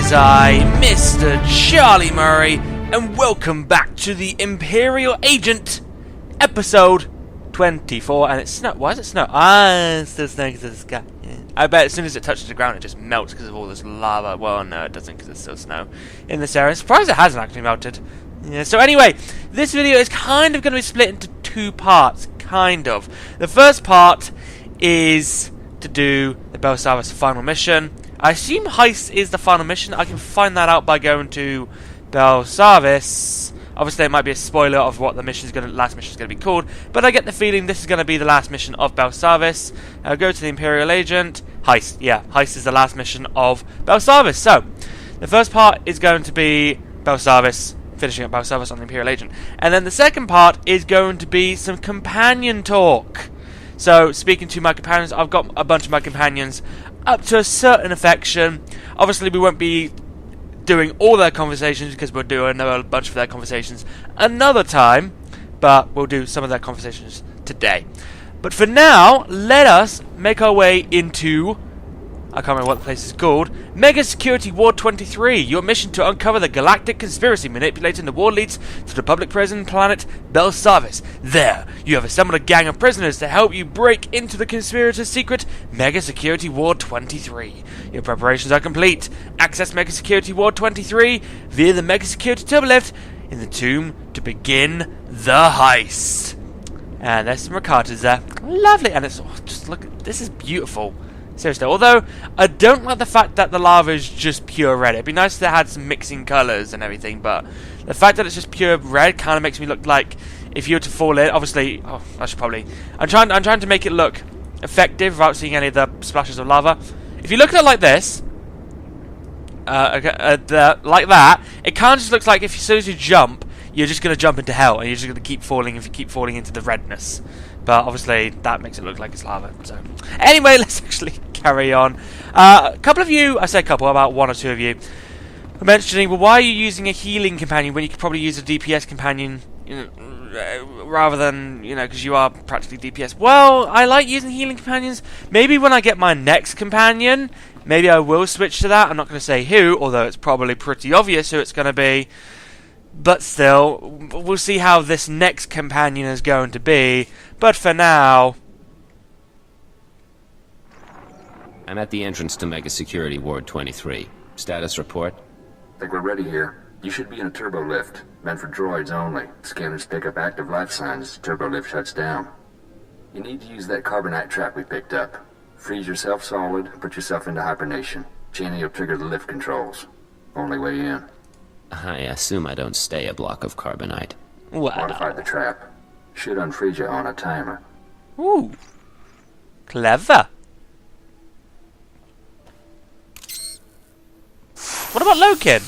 is I, Mr. Charlie Murray, and welcome back to the Imperial Agent, episode 24, and it's snow. Why is it snow? It's still snowing because of the sky. Yeah. I bet as soon as it touches the ground, it just melts because of all this lava. Well, no, it doesn't because it's still snow in this area. I'm surprised it hasn't actually melted. Yeah, so anyway, this video is kind of going to be split into two parts, kind of. The first part is to do the belsavis final mission. I assume Heist is the final mission. I can find that out by going to belsavis. Obviously, it might be a spoiler of what the last mission is going to be called, but I get the feeling this is going to be the last mission of belsavis. Go to the Imperial Agent. Heist. Yeah, Heist is the last mission of belsavis. So, the first part is going to be belsavis, finishing up belsavis on the Imperial Agent. And then the second part is going to be some companion talk. So, speaking to my companions, I've got a bunch of my companions up to a certain affection. Obviously, we won't be doing all their conversations because we'll do another bunch of their conversations another time, but we'll do some of their conversations today. But for now, let us make our way into, I can't remember what the place is called, Mega Security Ward 23. Your mission to uncover the galactic conspiracy manipulating the war leads to the public prison planet belsavis. There, you have assembled a gang of prisoners to help you break into the conspirators' secret Mega Security Ward 23. Your preparations are complete. Access Mega Security Ward 23 via the Mega Security Turbolift in the tomb to begin the heist. And there's some ricotas there. Lovely. And it's just look, this is beautiful. Seriously, although I don't like the fact that the lava is just pure red. It'd be nice if they had some mixing colours and everything, but the fact that it's just pure red kind of makes me look like if you were to fall in. Obviously, I should probably. I'm trying to make it look effective without seeing any of the splashes of lava. If you look at it like this, like that, it kind of just looks like if as soon as you jump, you're just going to jump into hell, and you're just going to keep falling if you keep falling into the redness. But obviously, that makes it look like it's lava. So, anyway, let's actually carry on. A couple of you, I say a couple, about one or two of you, were mentioning, well, why are you using a healing companion when you could probably use a DPS companion, rather than, because you are practically DPS. Well, I like using healing companions. Maybe when I get my next companion, maybe I will switch to that. I'm not going to say who, although it's probably pretty obvious who it's going to be. But still, we'll see how this next companion is going to be. But for now, I'm at the entrance to Mega Security Ward 23. Status report? I think we're ready here. You should be in a turbo lift, meant for droids only. Scanners pick up active life signs, turbo lift shuts down. You need to use that carbonite trap we picked up. Freeze yourself solid, put yourself into hibernation. Chaining will trigger the lift controls. Only way in. I assume I don't stay a block of carbonite. wow. Modify the trap. Should unfreeze you on a timer. Ooh, clever. What about Lokin?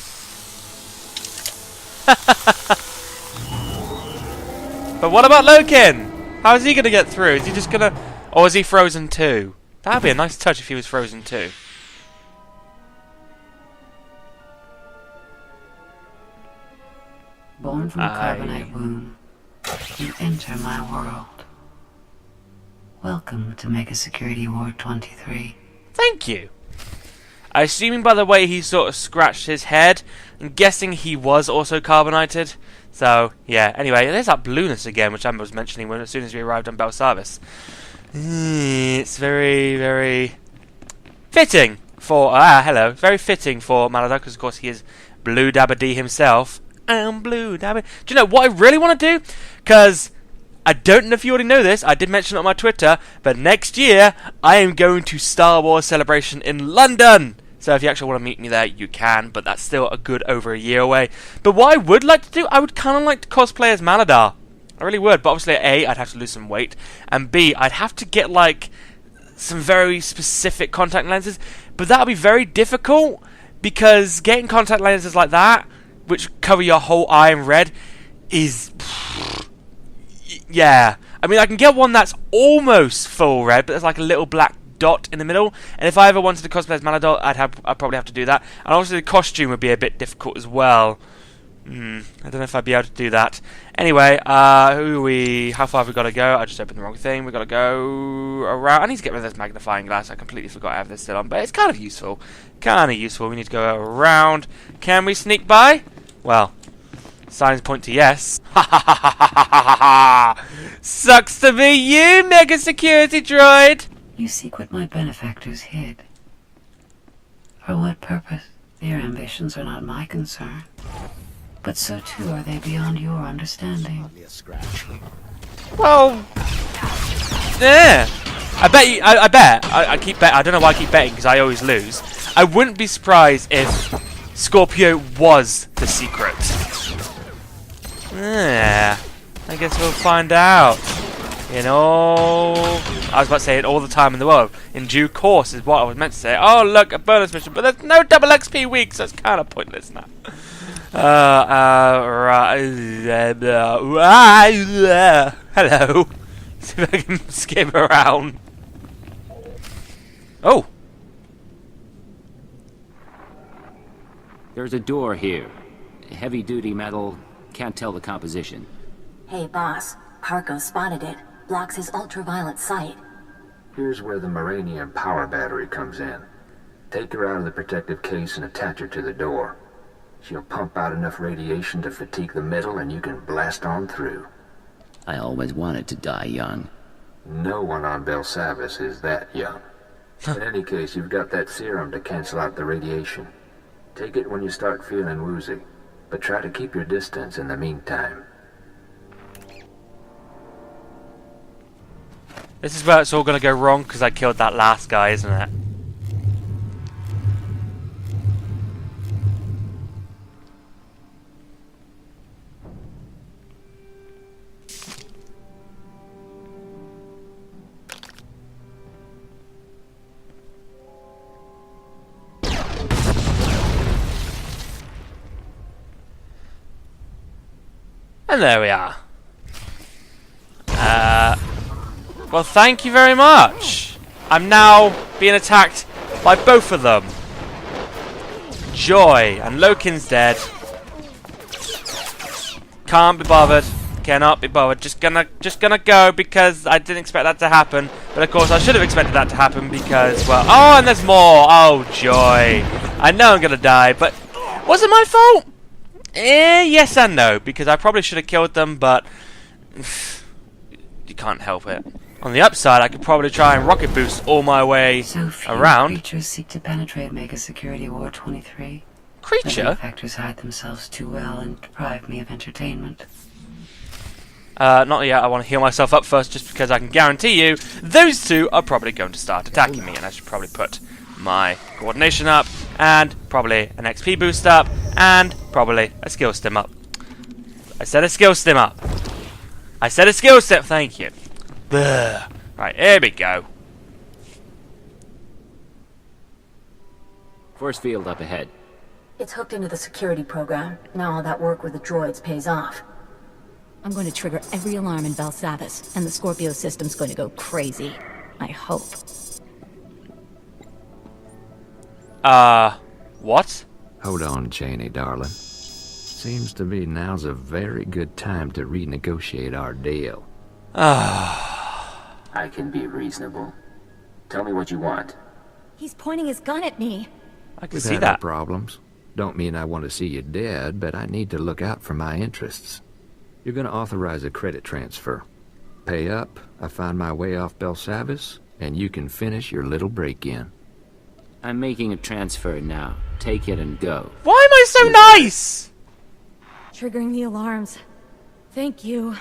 But what about Lokin? How is he going to get through? Is he just going to... Or is he frozen too? That would be a nice touch if he was frozen too. Born from a carbonite womb, you enter my world. Welcome to Mega Security Ward 23. Thank you. Assuming by the way he sort of scratched his head, I'm guessing he was also carbonated. So, yeah. Anyway, there's that blueness again, which I was mentioning as soon as we arrived on belsavis. It's very, very fitting for... hello. Very fitting for Malidar, because of course he is Blue Dabba D himself. I'm Blue Dabba. Do you know what I really want to do? Because I don't know if you already know this. I did mention it on my Twitter. But next year, I am going to Star Wars Celebration in London. So if you actually want to meet me there, you can. But that's still a good over a year away. But what I would like to do, I would kind of like to cosplay as Malidar. I really would. But obviously, A, I'd have to lose some weight. And B, I'd have to get, like, some very specific contact lenses. But that would be very difficult. Because getting contact lenses like that, which cover your whole eye in red, is... yeah. I mean, I can get one that's almost full red, but there's like a little black dot in the middle. And if I ever wanted to cosplay as Malidar, I'd probably have to do that. And obviously the costume would be a bit difficult as well. I don't know if I'd be able to do that. Anyway, how far have we got to go? I just opened the wrong thing. We've got to go around. I need to get rid of this magnifying glass. I completely forgot I have this still on, but it's kind of useful. We need to go around. Can we sneak by? Well, signs point to yes. Ha ha ha ha ha ha ha! Sucks to be you, Mega Security Droid! You seek what my benefactors hid. For what purpose? Their ambitions are not my concern. But so too are they beyond your understanding. Well, yeah. I keep betting. I don't know why I keep betting because I always lose. I wouldn't be surprised if Scorpio was the secret. Yeah. I guess we'll find out. You know, I was about to say it all the time in the world. In due course is what I was meant to say. Oh, look, a bonus mission, but there's no double XP week, so it's kind of pointless now. Hello. See if I can skip around. Oh. There's a door here. Heavy-duty metal. Can't tell the composition. Hey, boss. Parko spotted it. Blocks his ultraviolet sight. Here's where the Moranium power battery comes in. Take her out of the protective case and attach her to the door. She'll pump out enough radiation to fatigue the metal and you can blast on through. I always wanted to die young. No one on Belsavis is that young. In any case, you've got that serum to cancel out the radiation. Take it when you start feeling woozy, but try to keep your distance in the meantime. This is where it's all going to go wrong because I killed that last guy, isn't it? And there we are. Well, thank you very much. I'm now being attacked by both of them. Joy and Lokin's dead. Can't be bothered. Cannot be bothered. Just gonna go because I didn't expect that to happen. But of course I should have expected that to happen because, well, oh, and there's more. Oh, joy. I know I'm gonna die, but was it my fault? Yes and no, because I probably should have killed them, but you can't help it. On the upside, I could probably try and rocket boost all my way So few around. creatures seek to penetrate Mega Security Ward 23. The Creature? benefactors hide themselves too well and deprive me of entertainment. Not yet. I want to heal myself up first, just because I can guarantee you those two are probably going to start attacking me, and I should probably put my coordination up, and probably an XP boost up, and probably a skill stim up. I said a skill stim up. I said a skill stim. Thank you. Ugh. Right, here we go. Force field up ahead. It's hooked into the security program. Now all that work with the droids pays off. I'm going to trigger every alarm in belsavis, and the Scorpio system's going to go crazy. I hope. What? Hold on, Cheney, darling. Seems to me now's a very good time to renegotiate our deal. I can be reasonable. Tell me what you want. He's pointing his gun at me. I can We've see had our that. problems. Don't mean I want to see you dead, but I need to look out for my interests. You're going to authorize a credit transfer. Pay up, I find my way off Belsavis, and you can finish your little break-in. I'm making a transfer now. Take it and go. Why am I so nice? Triggering the alarms. Thank you.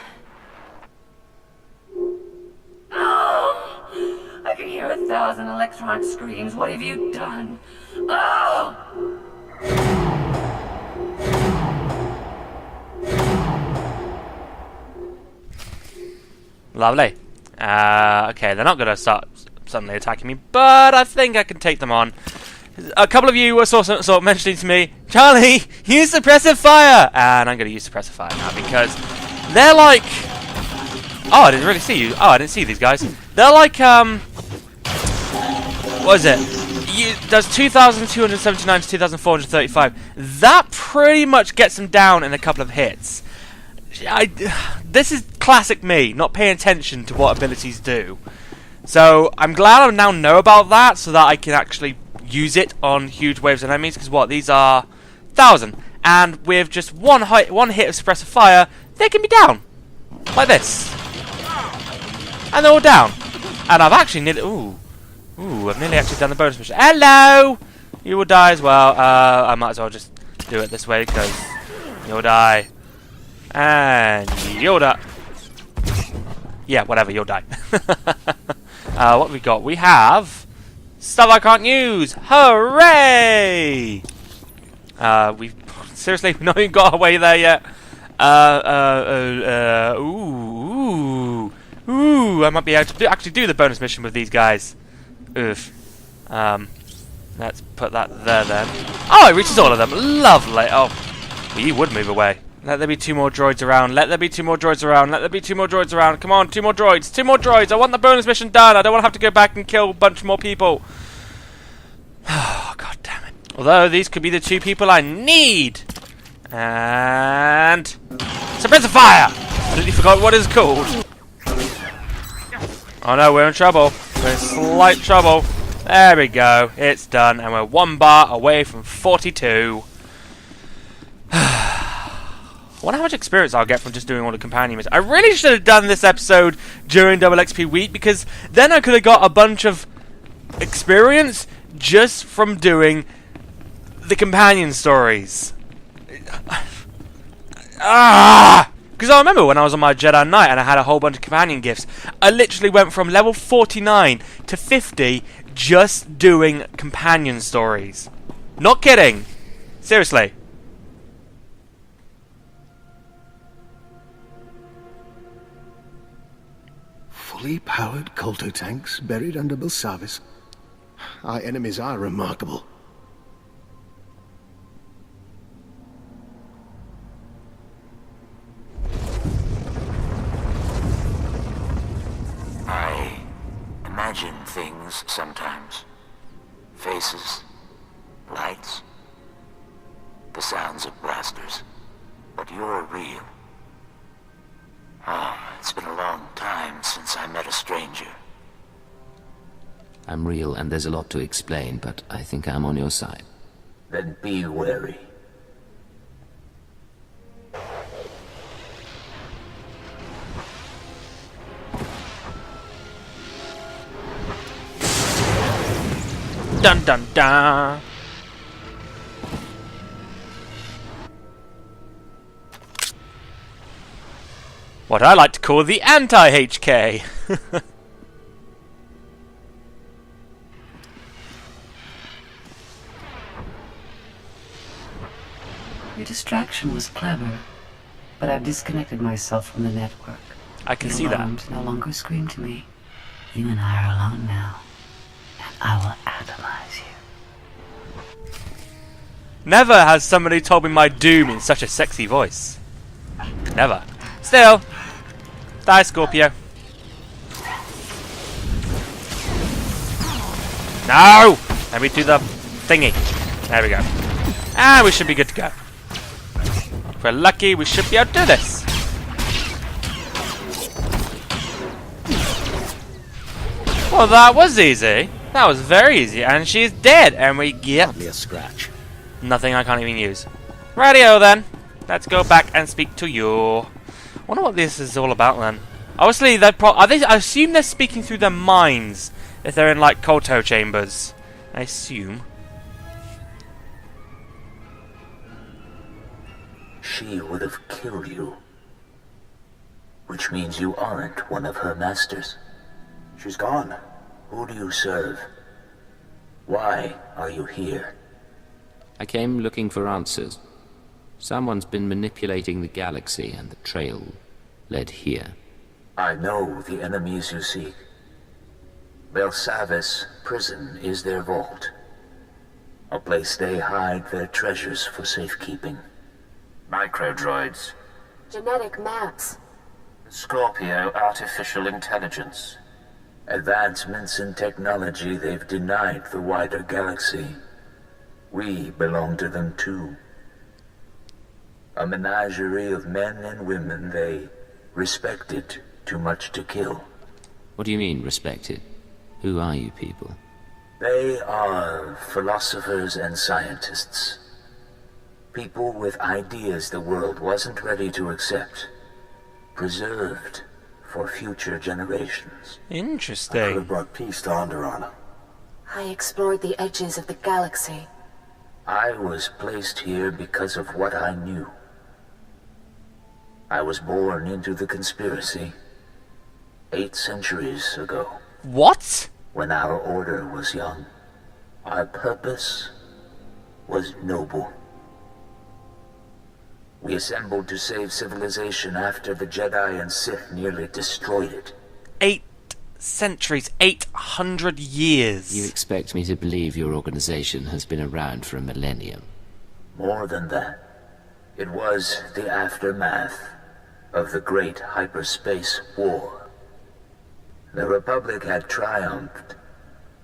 Oh! I can hear 1,000 electronic screams. What have you done? Oh! Lovely. Okay, they're not going to start suddenly attacking me, but I think I can take them on. A couple of you were sort of mentioning to me, Charlie, use suppressive fire! And I'm going to use suppressive fire now because they're like... Oh, I didn't really see you. Oh, I didn't see these guys. They're like, what is it? does 2,279 to 2,435. That pretty much gets him down in a couple of hits. This is classic me, not paying attention to what abilities do. So I'm glad I now know about that, so that I can actually use it on huge waves of enemies. Because what, these are 1,000, and with just one hit of suppressive fire, they can be down like this, and they're all down. And I've actually nearly I've nearly actually done the bonus mission. Hello, you will die as well. I might as well just do it this way because you'll die. And you'll die. Yeah, whatever, you'll die. What have we got? We have stuff I can't use. Hooray! We've seriously not even got our way there yet. Ooh, I might be able to actually do the bonus mission with these guys. Oof. Let's put that there then. Oh, it reaches all of them. Lovely. Oh, well, you would move away. Let there be 2 more droids around. Let there be 2 more droids around. Let there be 2 more droids around. Come on, 2 more droids. 2 more droids. I want the bonus mission done. I don't want to have to go back and kill a bunch more people. Oh, god damn it. Although these could be the 2 people I need. And suppressive fire. I completely forgot what it's called. Oh no, we're in trouble. We're in slight trouble. There we go. It's done, and we're 1 bar away from 42. I wonder how much experience I'll get from just doing all the companion missions. I really should have done this episode during Double XP week, because then I could have got a bunch of experience just from doing the companion stories. Because I remember when I was on my Jedi Knight and I had a whole bunch of companion gifts, I literally went from level 49 to 50 just doing companion stories. Not kidding. Seriously. Fully powered Kolto tanks buried under belsavis. Our enemies are remarkable. I imagine things sometimes. Faces, lights, the sounds of blasters. But you're real. Oh, it's been a long time since I met a stranger. I'm real, and there's a lot to explain, but I think I'm on your side. Then be wary. Dun dun dun. What I like to call the anti-HK. Your distraction was clever, but I've disconnected myself from the network. I can see Your that. alarms no longer scream to me. You and I are alone now, and I will atomize you. Never has somebody told me my doom in such a sexy voice. Never. Still. Die, Scorpio. No! Let me do the thingy. There we go. And we should be good to go. If we're lucky, we should be able to do this. Well, that was easy. That was very easy. And she's dead. And we get Hardly a scratch. nothing I can't even use. Radio then. Let's go back and speak to you. Wonder what this is all about then. Obviously, I assume they're speaking through their minds if they're in like Kolto chambers. I assume. She would have killed you. Which means you aren't one of her masters. She's gone. Who do you serve? Why are you here? I came looking for answers. Someone's been manipulating the galaxy, and the trail led here. I know the enemies you seek. Belsavis prison is their vault. A place they hide their treasures for safekeeping. Microdroids. Genetic maps. Scorpio artificial intelligence. Advancements in technology they've denied the wider galaxy. We belong to them too. A menagerie of men and women they respected too much to kill. What do you mean, respected? Who are you people? They are philosophers and scientists. People with ideas the world wasn't ready to accept. Preserved for future generations. I could Interesting. have brought peace to Onderon. I explored the edges of the galaxy. I was placed here because of what I knew. I was born into the conspiracy 8 centuries ago, What? when our order was young. Our purpose was noble. We assembled to save civilization after the Jedi and Sith nearly destroyed it. 8 centuries, 800 years. You expect me to believe your organization has been around for a millennium? More than that, it was the aftermath of the Great Hyperspace War. The Republic had triumphed,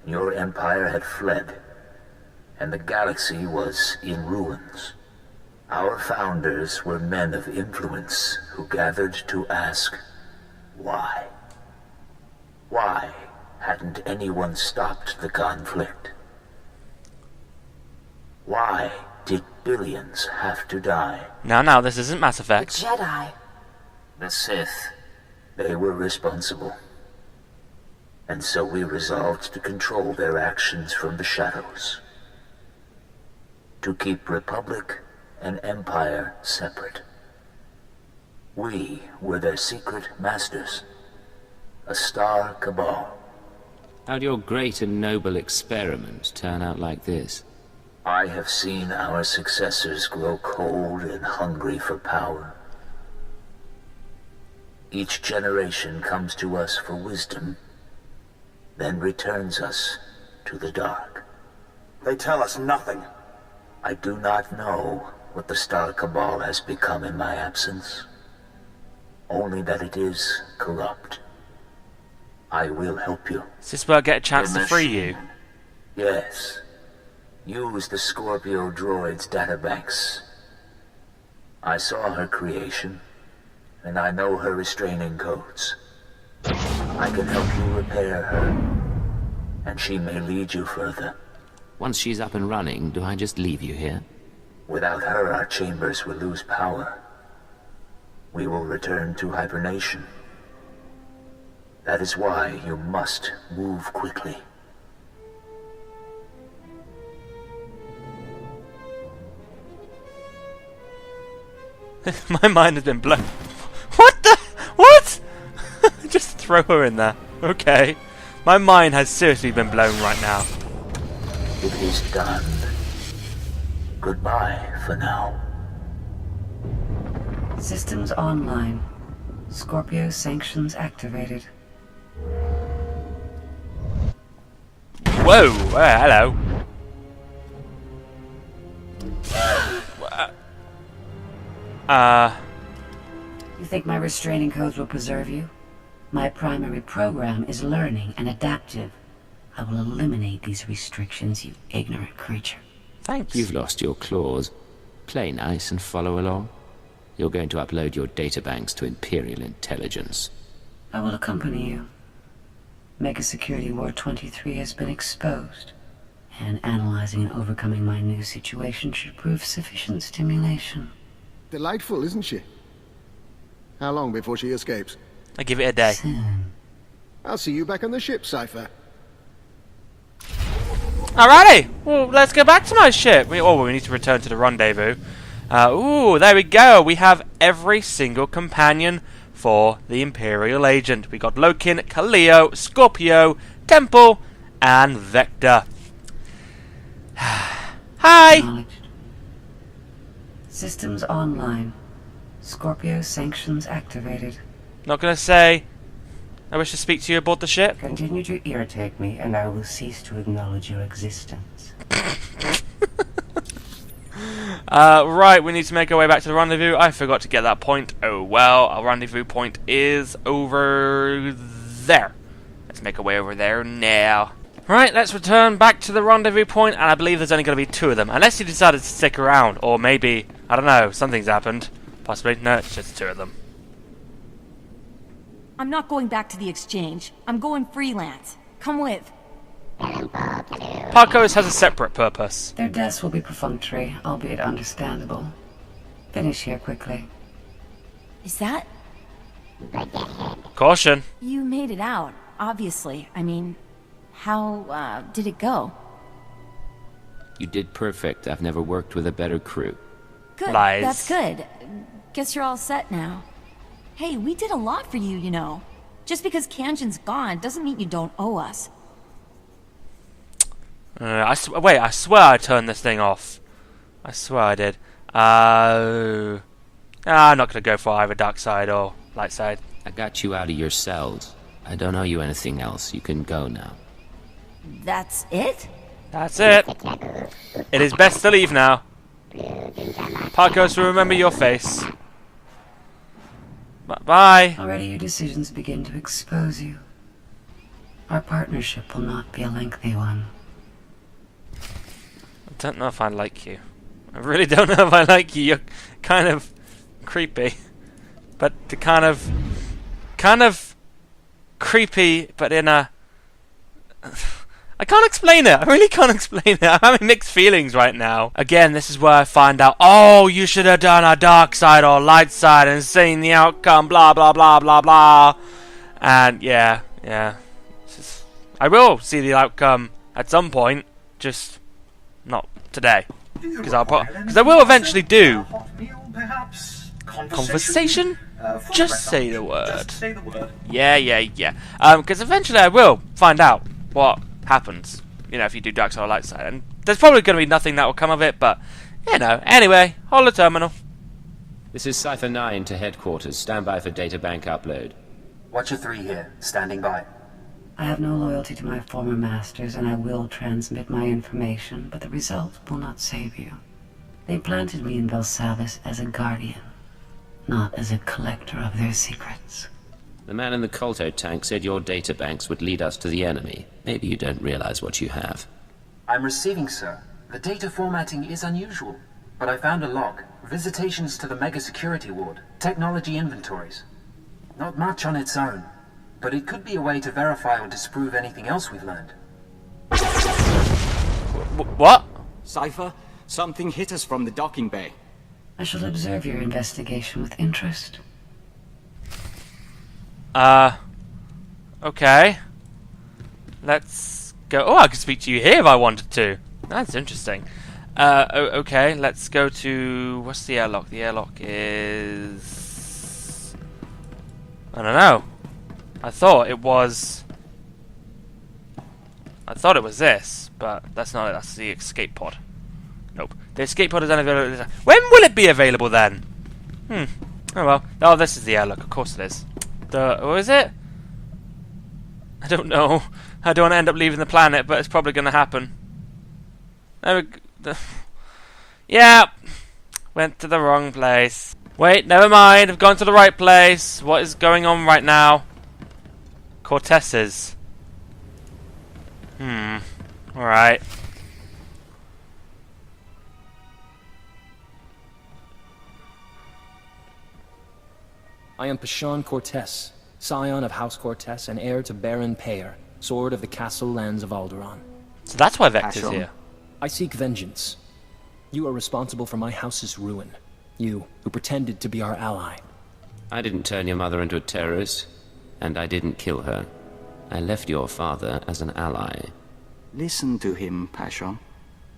your empire had fled, and the galaxy was in ruins. Our founders were men of influence who gathered to ask, why? Why hadn't anyone stopped the conflict? Why did billions have to die? Now, this isn't Mass The Effect. Jedi. The Sith, they were responsible. And so we resolved to control their actions from the shadows. To keep Republic and Empire separate. We were their secret masters. A star cabal. How'd your great and noble experiment turn out like this? I have seen our successors grow cold and hungry for power. Each generation comes to us for wisdom, then returns us to the dark. They tell us nothing. I do not know what the Star Cabal has become in my absence. Only that it is corrupt. I will help you. Is this where I get a chance The to free you? machine. Yes. Use the Scorpio droid's databanks. I saw her creation, and I know her restraining codes. I can help you repair her, and she may lead you further. Once she's up and running, do I just leave you here? Without her, our chambers will lose power. We will return to hibernation. That is why you must move quickly. My mind has been blown. What the? What? Just throw her in there. Okay. My mind has seriously been blown right now. It is done. Goodbye for now. Systems online. Scorpio sanctions activated. Whoa! Hello. You think my restraining codes will preserve you? My primary program is learning and adaptive. I will eliminate these restrictions, you ignorant creature. Thanks. You've lost your claws. Play nice and follow along. You're going to upload your databanks to Imperial intelligence. I will accompany you. Mega Security Ward 23 has been exposed, and analyzing and overcoming my new situation should prove sufficient stimulation. Delightful, isn't she? How long before she escapes? I give it a day. Soon. I'll see you back on the ship, Cypher. Alrighty. Well, let's go back to my ship. We need to return to the rendezvous. Ooh, there we go. We have every single companion for the Imperial agent. We got Lokin, Kaleo, Scorpio, Temple, and Vector. Hi. Acknowledged. Systems online. Scorpio sanctions activated. Not gonna say. I wish to speak to you aboard the ship. Continue to irritate me, and I will cease to acknowledge your existence. Right, we need to make our way back to the rendezvous. I forgot to get that point. Oh well, our rendezvous point is over there. Let's make our way over there now. Right, let's return back to the rendezvous point, and I believe there's only going to be 2 of them. Unless he decided to stick around, or maybe, I don't know, something's happened. Possibly. No, it's just 2 of them. I'm not going back to the exchange. I'm going freelance. Come with. Parkos has a separate purpose. Their deaths will be perfunctory, albeit understandable. Finish here quickly. Is that? Caution. You made it out, obviously. I mean, how, did it go? You did perfect. I've never worked with a better crew. Good. Lies. That's good. Guess you're all set now. Hey, we did a lot for you, you know. Just because Kanjin's gone doesn't mean you don't owe us. Wait, I swear I turned this thing off. I swear I did. I'm not going to go for either dark side or light side. I got you out of your cells. I don't owe you anything else. You can go now. That's it? That's it. It is best to leave now. Parkos will remember your face. Bye. Already your decisions begin to expose you. Our partnership will not be a lengthy one. I don't know if I like you. I really don't know if I like you. You're kind of creepy. But the kind of creepy, but in a... I can't explain it. I really can't explain it. I'm having mixed feelings right now. Again, this is where I find out, oh, you should have done a dark side or light side and seen the outcome, blah, blah, blah, blah, blah. And, yeah. I will see the outcome at some point, just not today. Because I will eventually do... Conversation? Just say the word. Yeah. Because eventually I will find out what happens, you know, if you do dark side or light side, and there's probably going to be nothing that will come of it, but you know. Anyway, hold the terminal. This is Cypher 9 to headquarters. Stand by for databank upload. Watcher 3 here, standing by. I have no loyalty to my former masters, and I will transmit my information, but the result will not save you. They planted me in Belsavis as a guardian, not as a collector of their secrets. The man in the Kolto tank said your databanks would lead us to the enemy. Maybe you don't realize what you have. I'm receiving, sir. The data formatting is unusual, but I found a log. Visitations to the Mega Security Ward. Technology inventories. Not much on its own, but it could be a way to verify or disprove anything else we've learned. What? Cypher, something hit us from the docking bay. I shall observe your investigation with interest. Okay. Let's go. Oh, I could speak to you here if I wanted to. That's interesting. Okay, let's go to... What's the airlock? The airlock is... I don't know. I thought it was this, but that's not it. That's the escape pod. Nope. The escape pod is unavailable. When will it be available then? Oh well. Oh, this is the airlock. Of course it is. What is it? I don't know. I don't want to end up leaving the planet, but it's probably going to happen. There we go. Yeah. Went to the wrong place. Wait, never mind. I've gone to the right place. What is going on right now? Cortez's. Alright. I am Pashon Cortez, scion of House Cortez and heir to Baron Payer, sword of the castle lands of Alderaan. So that's why Vector's here. I seek vengeance. You are responsible for my house's ruin. You, who pretended to be our ally. I didn't turn your mother into a terrorist, and I didn't kill her. I left your father as an ally. Listen to him, Pashon.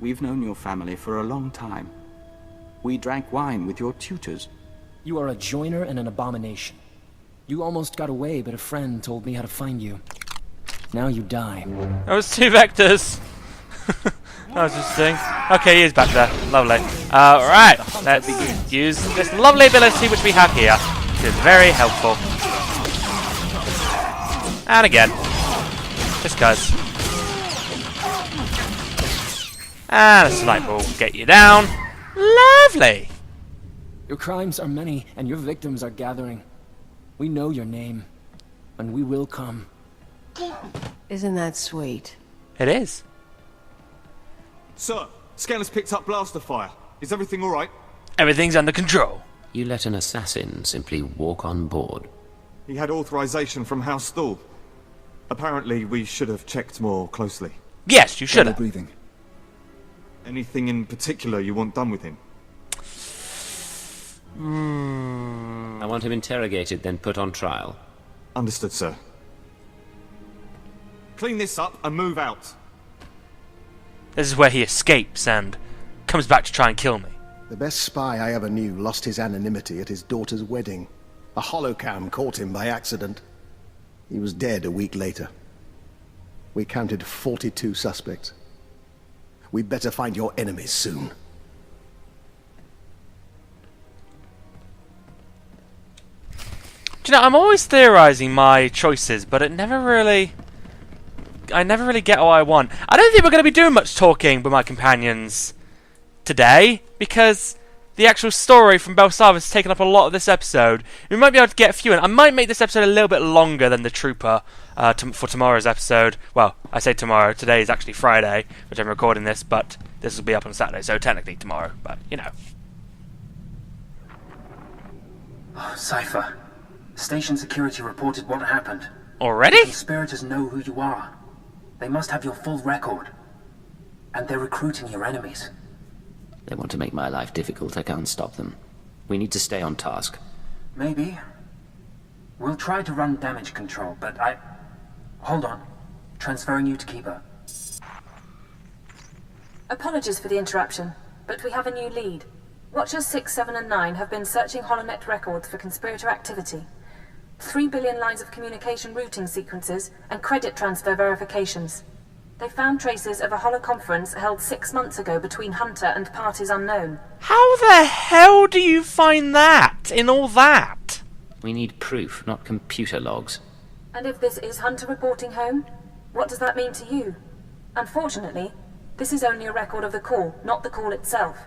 We've known your family for a long time. We drank wine with your tutors. You are a joiner and an abomination. You almost got away, but a friend told me how to find you. Now you die. That was 2 vectors. That was interesting. Okay, he is back there. Lovely. Right, let's use this lovely ability which we have here, which is very helpful. And again. Just cuz. And a sniper will get you down. Lovely. Your crimes are many, and your victims are gathering. We know your name, and we will come. Isn't that sweet? It is. Sir, scanner's picked up blaster fire. Is everything alright? Everything's under control. You let an assassin simply walk on board. He had authorization from House Thal. Apparently, we should have checked more closely. Yes, you should have. Breathing. Anything in particular you want done with him? I want him interrogated, then put on trial. Understood, sir. Clean this up and move out. This is where he escapes and comes back to try and kill me. The best spy I ever knew lost his anonymity at his daughter's wedding. A holocam caught him by accident. He was dead a week later. We counted 42 suspects. We'd better find your enemies soon. Do you know, I'm always theorizing my choices, but I never really get what I want. I don't think we're going to be doing much talking with my companions today, because the actual story from belsavis has taken up a lot of this episode. We might be able to get a few in. I might make this episode a little bit longer than the Trooper for tomorrow's episode. Well, I say tomorrow. Today is actually Friday, which I'm recording this, but this will be up on Saturday, so technically tomorrow, but you know. Oh, Cypher. Station security reported what happened. Already? The conspirators know who you are. They must have your full record. And they're recruiting your enemies. They want to make my life difficult. I can't stop them. We need to stay on task. Maybe. We'll try to run damage control, but Hold on. Transferring you to Keeper. Apologies for the interruption, but we have a new lead. Watchers 6, 7, and 9 have been searching HoloNet records for conspirator activity. 3 billion lines of communication routing sequences and credit transfer verifications. They found traces of a holoconference held 6 months ago between Hunter and parties unknown. How the hell do you find that in all that? We need proof, not computer logs. And if this is Hunter reporting home, what does that mean to you? Unfortunately, this is only a record of the call, not the call itself.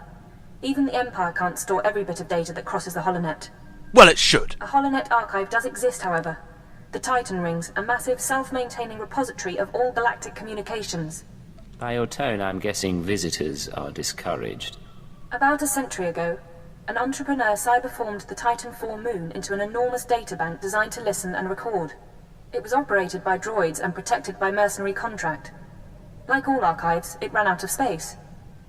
Even the Empire can't store every bit of data that crosses the HoloNet. Well, it should. A HoloNet archive does exist, however. The Titan Rings, a massive self-maintaining repository of all galactic communications. By your tone, I'm guessing visitors are discouraged. About a century ago, an entrepreneur cyberformed the Titan IV moon into an enormous databank designed to listen and record. It was operated by droids and protected by mercenary contract. Like all archives, it ran out of space.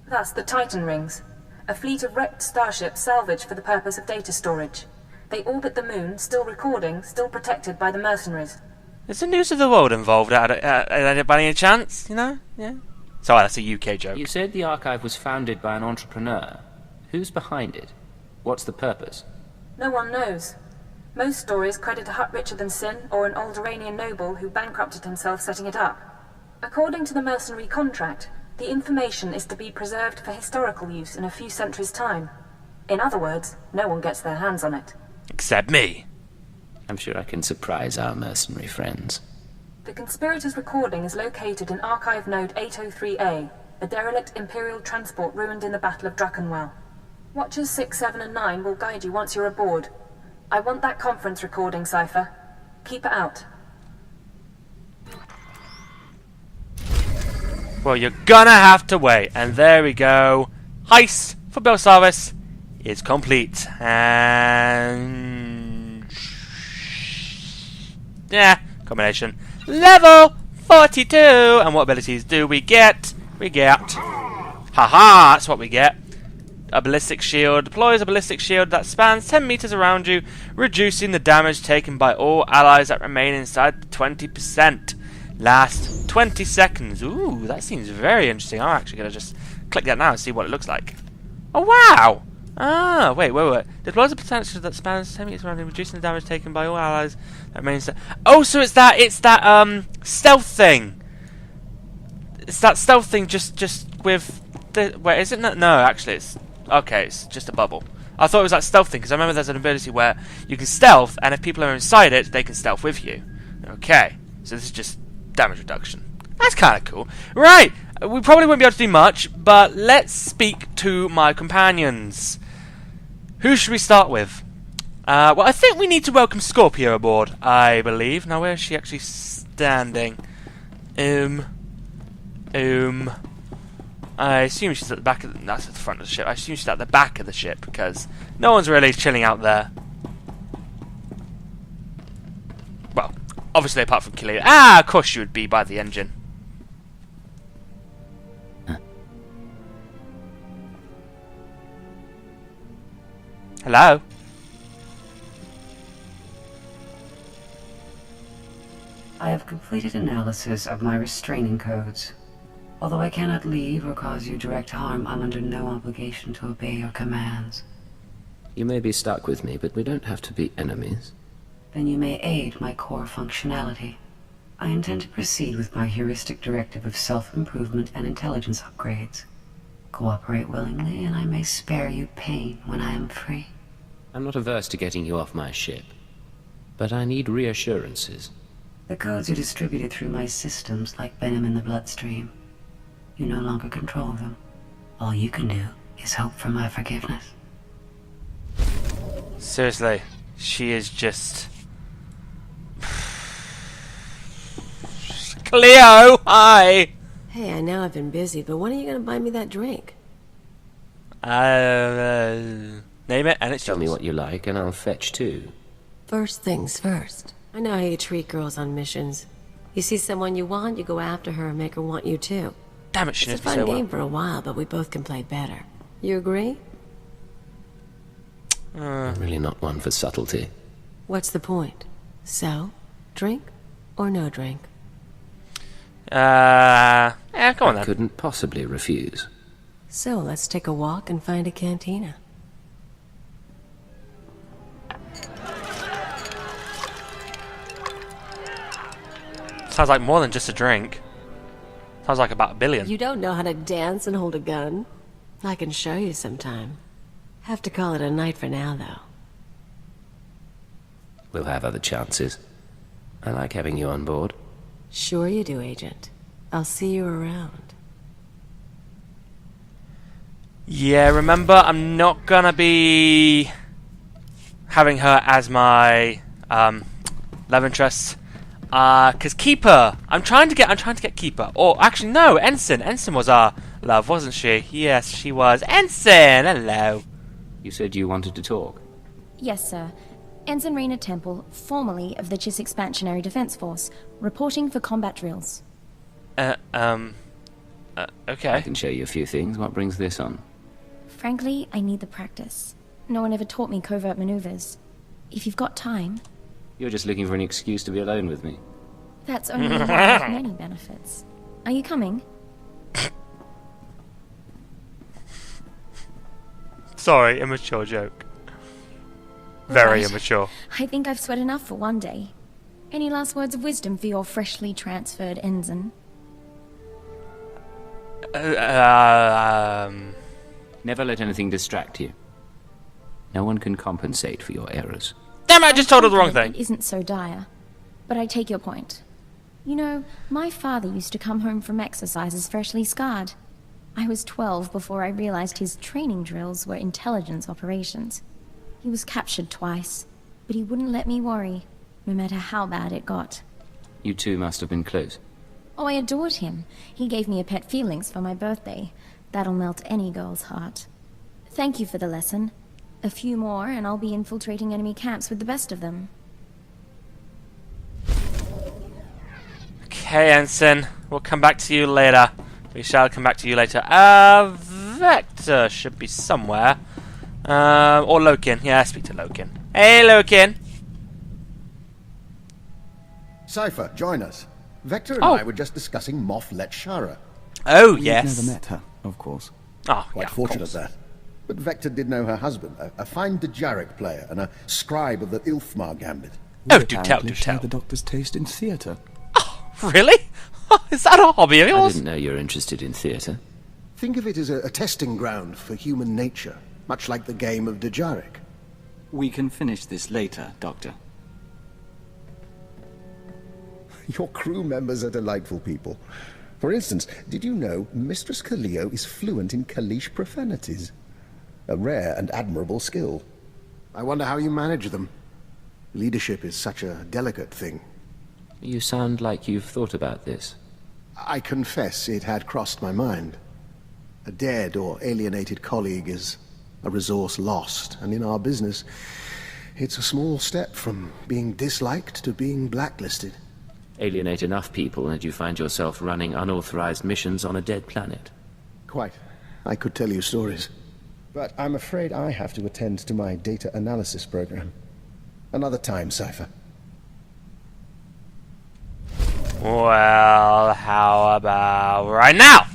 Thus, the Titan Rings, a fleet of wrecked starships salvaged for the purpose of data storage. They orbit the moon, still recording, still protected by the mercenaries. Is the news of the world involved by any chance? You know? Yeah. Sorry, that's a UK joke. You said the archive was founded by an entrepreneur. Who's behind it? What's the purpose? No one knows. Most stories credit a Hutt-Richarden Sin or an Alderaanian noble who bankrupted himself setting it up. According to the mercenary contract, the information is to be preserved for historical use in a few centuries' time. In other words, no one gets their hands on it. Except me. I'm sure I can surprise our mercenary friends. The conspirators' recording is located in Archive Node 803A, a derelict Imperial transport ruined in the Battle of Drakenwell. Watchers 6, 7, and 9 will guide you once you're aboard. I want that conference recording, Cypher. Keep it out. Well, you're gonna have to wait. And there we go. Heist for belsavis is complete. And... yeah, combination. Level 42! And what abilities do we get? We get... haha, that's what we get. A ballistic shield. Deploys a ballistic shield that spans 10 meters around you, reducing the damage taken by all allies that remain inside the 20%. Last 20 seconds. Ooh, that seems very interesting. I'm actually going to just click that now and see what it looks like. Oh, wow! Ah, wait. Deploys a potential that spans 10 meters around you, reducing the damage taken by all allies that remain inside... oh, so it's that stealth thing. It's that stealth thing just with... the... wait, is it not? No, actually, it's... okay, it's just a bubble. I thought it was that stealth thing, because I remember there's an ability where you can stealth, and if people are inside it, they can stealth with you. Okay, so this is just damage reduction. That's kind of cool. Right, we probably won't be able to do much, but let's speak to my companions. Who should we start with? Well, I think we need to welcome Scorpio aboard, I believe. Now, where is she actually Outstanding. I assume she's at the back of the... That's at the front of the ship. I assume she's at the back of the ship, because no one's really chilling out there. Well, obviously apart from Killia. Of course she would be by the engine. Hello? I have completed analysis of my restraining codes. Although I cannot leave or cause you direct harm, I'm under no obligation to obey your commands. You may be stuck with me, but we don't have to be enemies. Then you may aid my core functionality. I intend to proceed with my heuristic directive of self-improvement and intelligence upgrades. Cooperate willingly, and I may spare you pain when I am free. I'm not averse to getting you off my ship, but I need reassurances. The codes are distributed through my systems like venom in the bloodstream. You no longer control them. All you can do is hope for my forgiveness. Seriously, she is just... Cleo, hi! Hey, I know I've been busy, but when are you gonna buy me that drink? Name it and it's Tell me what you like and I'll fetch two. First things first. I know how you treat girls on missions. You see someone you want, you go after her and make her want you too. Damn it, she knows me so well. It's a fun game for a while, but we both can play better. You agree? I'm really not one for subtlety. What's the point? So, drink or no drink? Yeah, come on then. I couldn't possibly refuse. So, let's take a walk and find a cantina. Sounds like more than just a drink. Sounds like about 1 billion. You don't know how to dance and hold a gun? I can show you sometime. Have to call it a night for now, though. We'll have other chances. I like having you on board. Sure you do, Agent. I'll see you around. Yeah, remember, I'm not gonna be having her as my love interest. Cause Keeper, I'm trying to get Keeper. Or actually, no, Ensign. Ensign was our love, wasn't she? Yes, she was. Ensign, hello. You said you wanted to talk. Yes, sir. Ensign Rena Temple, formerly of the Chiss Expansionary Defense Force, reporting for combat drills. Okay. I can show you a few things. What brings this on? Frankly, I need the practice. No one ever taught me covert maneuvers. If you've got time... You're just looking for an excuse to be alone with me. That's only one of many benefits. Are you coming? Sorry, immature joke. Very Right. immature. I think I've sweat enough for one day. Any last words of wisdom for your freshly transferred ensign? Never let anything distract you. No one can compensate for your errors. Damn it, I just told her the wrong thing. It isn't so dire. But I take your point. You know, my father used to come home from exercises freshly scarred. I was 12 before I realized his training drills were intelligence operations. He was captured twice, but he wouldn't let me worry, no matter how bad it got. You two must have been close. Oh, I adored him. He gave me a pet feelings for my birthday. That'll melt any girl's heart. Thank you for the lesson. A few more, and I'll be infiltrating enemy camps with the best of them. Okay, Ensign. We'll come back to you later. We shall come back to you later. Vector should be somewhere. Or Lokin. Yeah, speak to Lokin. Hey, Lokin. Cypher, join us. Vector and I were just discussing Moff Letshara. Oh, We've yes. never met her, of course. Oh, Quite yeah, fortunate that. But Vector did know her husband, a fine Dejaric player and a scribe of the Ilfmar Gambit. Oh, We do tell, apparently do share tell. the Doctor's taste in theatre. Really? Is that a hobby of I yours? didn't know you were interested in theatre. Think of it as a testing ground for human nature, much like the game of Dejaric. We can finish this later, Doctor. Your crew members are delightful people. For instance, did you know Mistress Kaleo is fluent in Kalish profanities? A rare and admirable skill. I wonder how you manage them. Leadership is such a delicate thing. You sound like you've thought about this. I confess it had crossed my mind. A dead or alienated colleague is a resource lost, and in our business, it's a small step from being disliked to being blacklisted. Alienate enough people and you find yourself running unauthorized missions on a dead planet. Quite. I could tell you stories. But I'm afraid I have to attend to my data analysis program. Another time, Cypher. Well, how about right now?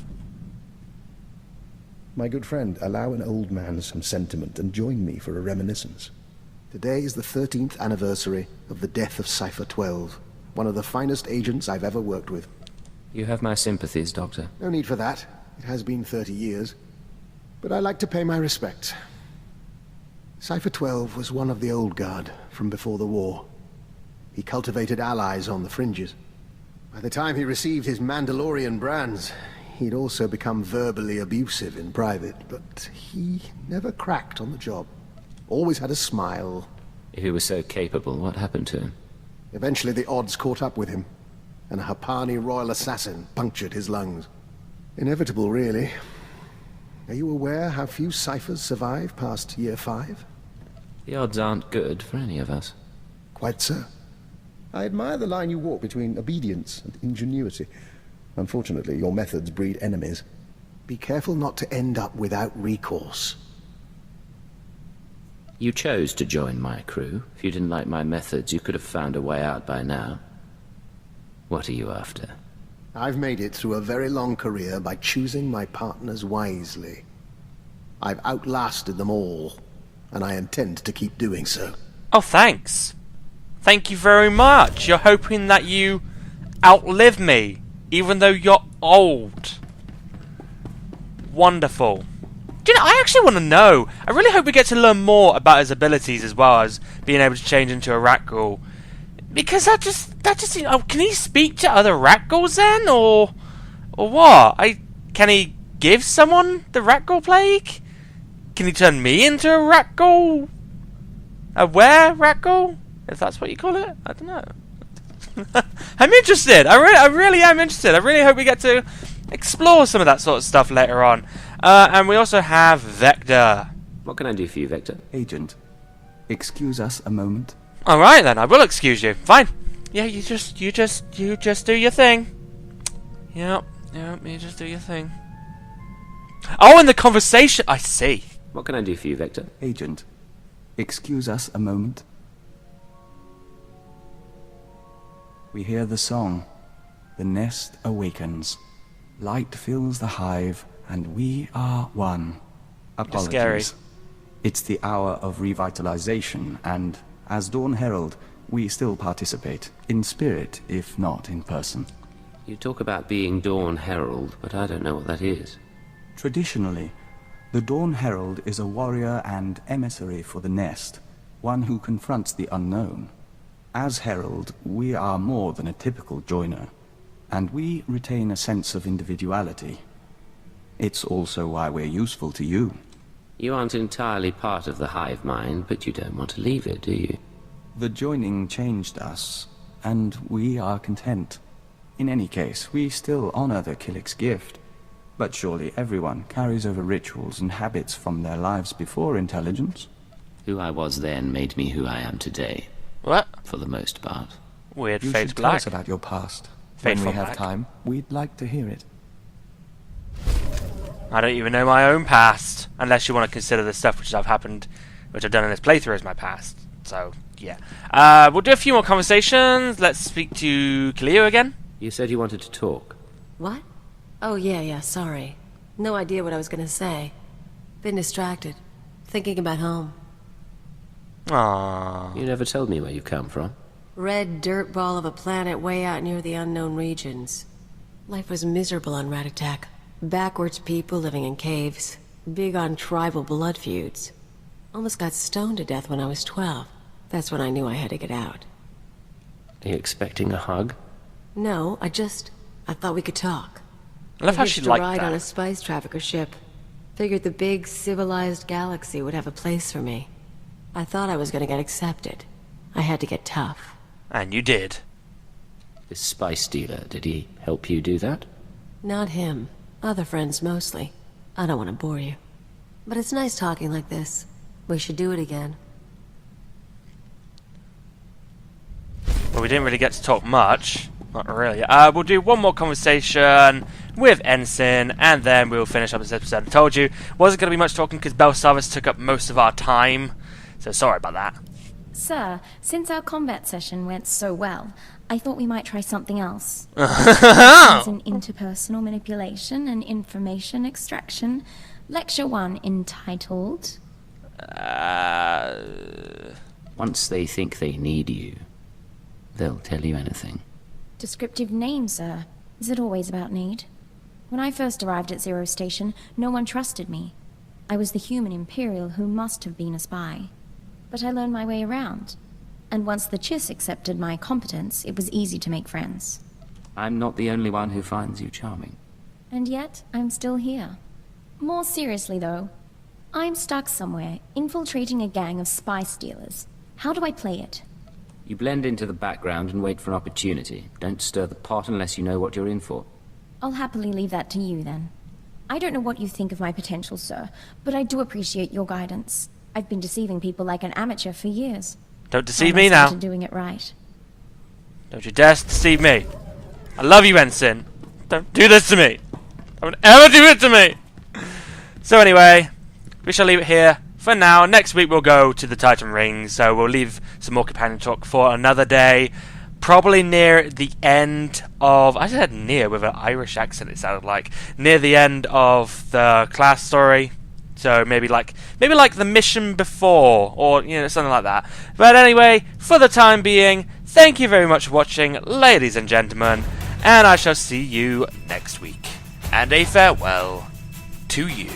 My good friend, allow an old man some sentiment and join me for a reminiscence. Today is the 13th anniversary of the death of Cypher 12, one of the finest agents I've ever worked with. You have my sympathies, Doctor. No need for that. It has been 30 years. But I like to pay my respects. Cypher 12 was one of the old guard from before the war. He cultivated allies on the fringes. By the time he received his Mandalorian brands, he'd also become verbally abusive in private, but he never cracked on the job. Always had a smile. If he was so capable, what happened to him? Eventually the odds caught up with him, and a Hapani royal assassin punctured his lungs. Inevitable, really. Are you aware how few ciphers survive past year 5? The odds aren't good for any of us. Quite so. I admire the line you walk between obedience and ingenuity. Unfortunately, your methods breed enemies. Be careful not to end up without recourse. You chose to join my crew. If you didn't like my methods, you could have found a way out by now. What are you after? I've made it through a very long career by choosing my partners wisely. I've outlasted them all, and I intend to keep doing so. Oh, thanks. Thank you very much. You're hoping that you outlive me, even though you're old. Wonderful. Do you know, I actually want to know. I really hope we get to learn more about his abilities as well as being able to change into a rat ghoul. Because that just oh, can he speak to other rat ghouls then, or what? Can he give someone the rat ghoul plague? Can he turn me into a rat ghoul? A rat ghoul? If that's what you call it? I don't know. I'm interested. I really am interested. I really hope we get to explore some of that sort of stuff later on. And we also have Vector. What can I do for you, Vector? Agent, excuse us a moment. Alright then, I will excuse you. Fine. Yeah, you just do your thing. Yep, you just do your thing. Oh, and the conversation, I see. What can I do for you, Vector? Agent, excuse us a moment. We hear the song. The nest awakens. Light fills the hive, and we are one. Apologies. Scary. It's the hour of revitalization, and as Dawn Herald, we still participate, in spirit, if not in person. You talk about being Dawn Herald, but I don't know what that is. Traditionally, the Dawn Herald is a warrior and emissary for the nest, one who confronts the unknown. As Herald, we are more than a typical joiner, and we retain a sense of individuality. It's also why we're useful to you. You aren't entirely part of the hive mind, but you don't want to leave it, do you? The joining changed us, and we are content. In any case, we still honor the Killik's gift. But surely everyone carries over rituals and habits from their lives before intelligence. Who I was then made me who I am today. What? For the most part. Weird. You Fade should black. tell us about your past. Fade When we black. have time, we'd like to hear it. I don't even know my own past, unless you want to consider the stuff which I've done in this playthrough as my past. So, yeah. We'll do a few more conversations. Let's speak to Cleo again. You said you wanted to talk. What? Oh, yeah, sorry. No idea what I was gonna say. Been distracted. Thinking about home. Aww. You never told me where you come from. Red dirt ball of a planet way out near the unknown regions. Life was miserable on Red Attack. Backwards people living in caves. Big on tribal blood feuds. Almost got stoned to death when I was 12. That's when I knew I had to get out. Are you expecting a hug? No, I thought we could talk. I love how she liked ride that. on a spice trafficker ship. Figured the big, civilized galaxy would have a place for me. I thought I was gonna get accepted. I had to get tough. And you did. This spice dealer, did he help you do that? Not him. Other friends mostly. I don't want to bore you. But it's nice talking like this. We should do it again. Well, we didn't really get to talk much. Not really. We'll do one more conversation with Ensign, and then we'll finish up this episode. I told you, wasn't going to be much talking because belsavis took up most of our time. So sorry about that. Sir, since our combat session went so well, I thought we might try something else. It's an interpersonal manipulation and information extraction. Lecture 1 entitled... Once they think they need you, they'll tell you anything. Descriptive name, sir. Is it always about need? When I first arrived at Zero Station, no one trusted me. I was the human Imperial who must have been a spy. But I learned my way around. And once the Chiss accepted my competence, it was easy to make friends. I'm not the only one who finds you charming. And yet, I'm still here. More seriously, though, I'm stuck somewhere, infiltrating a gang of spy stealers. How do I play it? You blend into the background and wait for an opportunity. Don't stir the pot unless you know what you're in for. I'll happily leave that to you, then. I don't know what you think of my potential, sir, but I do appreciate your guidance. I've been deceiving people like an amateur for years. Don't deceive me now. Doing it right. Don't you dare deceive me. I love you, Ensign. Don't do this to me. Don't ever do it to me. So anyway, we shall leave it here for now. Next week we'll go to the Titan Rings, so we'll leave some more companion talk for another day. Probably near the end of... I said near with an Irish accent, it sounded like. Near the end of the class story. So maybe like the mission before, or something like that. But anyway, for the time being, thank you very much for watching, ladies and gentlemen, and I shall see you next week. And a farewell to you.